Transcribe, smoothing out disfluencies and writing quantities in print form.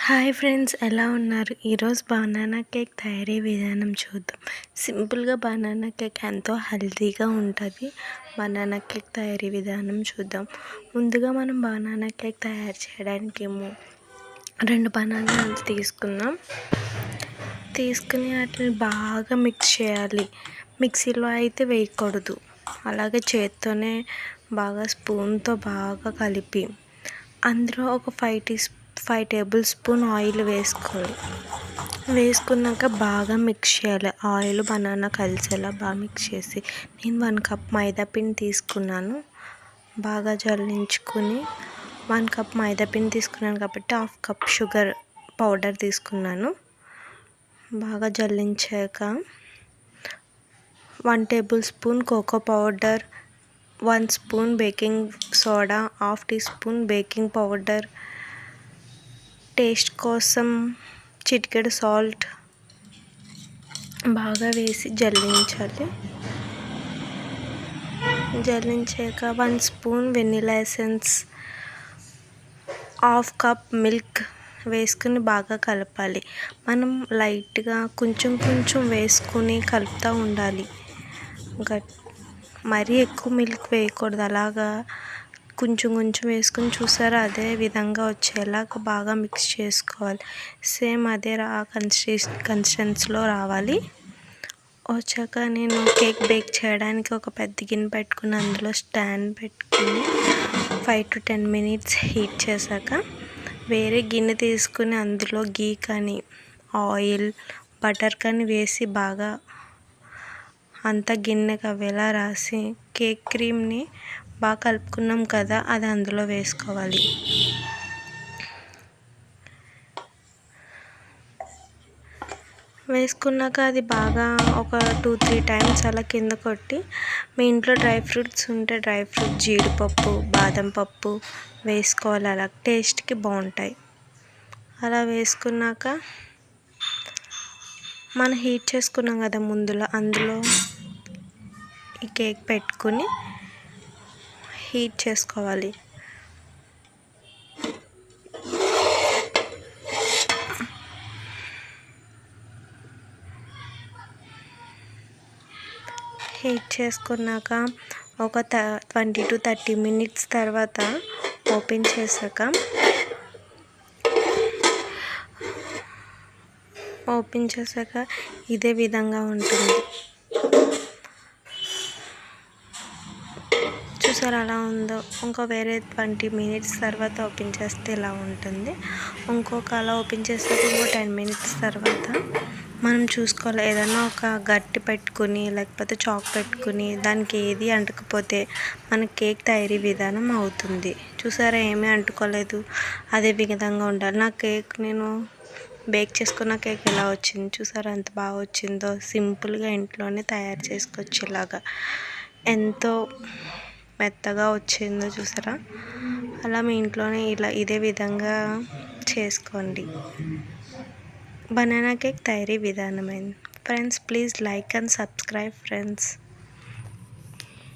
Hi friends, ఎలా ఉన్నారు? ఈరోజు బనానా కేక్ తయారీ విధానం చూద్దాం. సింపుల్గా బనానా కేక్ ఎంతో హెల్తీగా ఉంటుంది. బనానా కేక్ తయారీ విధానం చూద్దాం. ముందుగా మనం బనానా కేక్ తయారు చేయడానికి 2 బనానాలు తీసుకుని వాటిని బాగా మిక్స్ చేయాలి. మిక్సీలో అయితే వేయకూడదు, అలాగే చేత్తోనే బాగా స్పూన్తో బాగా కలిపి అందులో ఒక 5 టేబుల్ స్పూన్ ఆయిల్ వేసుకున్నాక బాగా మిక్స్ చేయాలి. ఆయిల్ బనానా కలిసేలా బాగా మిక్స్ చేసి, నేను 1 కప్ మైదా పిండి తీసుకున్నాను. బాగా జల్లించుకుని 1 కప్ మైదా పిండి తీసుకున్నాను కాబట్టి 1/2 కప్ షుగర్ పౌడర్ తీసుకున్నాను. బాగా జల్లించాక 1 tablespoon cocoa powder, 1 spoon baking soda, 1/2 teaspoon baking powder, taste కోసం చిటికెడు సాల్ట్ బాగా వేసి జల్లించాక 1 spoon vanilla essence, 1/2 cup milk వేసుకుని బాగా కలపాలి. మనం లైట్గా కొంచెం వేసుకుని కలుపుతూ ఉండాలి. మరీ ఎక్కువ మిల్క్ వేయకూడదు, అలాగా కొంచెం వేసుకుని చూసారా, అదే విధంగా వచ్చేలాగా బాగా మిక్స్ చేసుకోవాలి. సేమ్ అదే కన్సిస్టెన్సీలో రావాలి. వచ్చాక నేను కేక్ బేక్ చేయడానికి ఒక పెద్ద గిన్నె పెట్టుకుని అందులో స్టాండ్ పెట్టుకుని 5 to 10 minutes హీట్ చేశాక వేరే గిన్నె తీసుకుని అందులో గీ కానీ ఆయిల్ బటర్ కానీ వేసి బాగా అంతా గిన్నెకి అవేలా రాసి కేక్ క్రీమ్ని బాగా కలుపుకున్నాం కదా, అది అందులో వేసుకోవాలి. వేసుకున్నాక అది బాగా ఒక 2-3 టైమ్స్ అలా కింద కొట్టి, మీ ఇంట్లో డ్రై ఫ్రూట్స్ ఉంటే డ్రై ఫ్రూట్, జీడిపప్పు, బాదం పప్పు వేసుకోవాలి. అలా టేస్ట్కి బాగుంటాయి. అలా వేసుకున్నాక మనం హీట్ చేసుకున్నాం కదా ముందులో, అందులో ఈ కేక్ పెట్టుకుని హీట్ చేసుకోవాలి. హీట్ చేసుకున్నాక ఒక 20 to 30 minutes తర్వాత ఓపెన్ చేశాక ఇదే విధంగా ఉంటుంది. చూసారా అలా ఉందో. వేరే 20 minutes తర్వాత ఓపెన్ చేస్తే ఇలా ఉంటుంది. అలా ఓపెన్ చేసాక 10 minutes తర్వాత మనం చూసుకోవాలి. ఏదైనా ఒక గట్టి పెట్టుకుని లేకపోతే చాక్ పెట్టుకుని దానికి ఏది అంటకపోతే మన కేక్ తయారీ విధానం అవుతుంది. చూసారా, ఏమీ అంటుకోలేదు, అదే విధంగా ఉండాలి. నా కేక్ నేను బేక్ చేసుకున్న కేక్ ఎలా వచ్చింది చూసారా, ఎంత బాగా వచ్చిందో. సింపుల్గా ఇంట్లోనే తయారు చేసుకోవచ్చు. ఇలాగా ఎంతో మెత్తగా వచ్చిందో చూసారా. అలా మీ ఇంట్లోనే ఇదే విధంగా చేసుకోండి. బనానా కేక్ తయారీ విధానమైంది. Friends, please like and subscribe friends.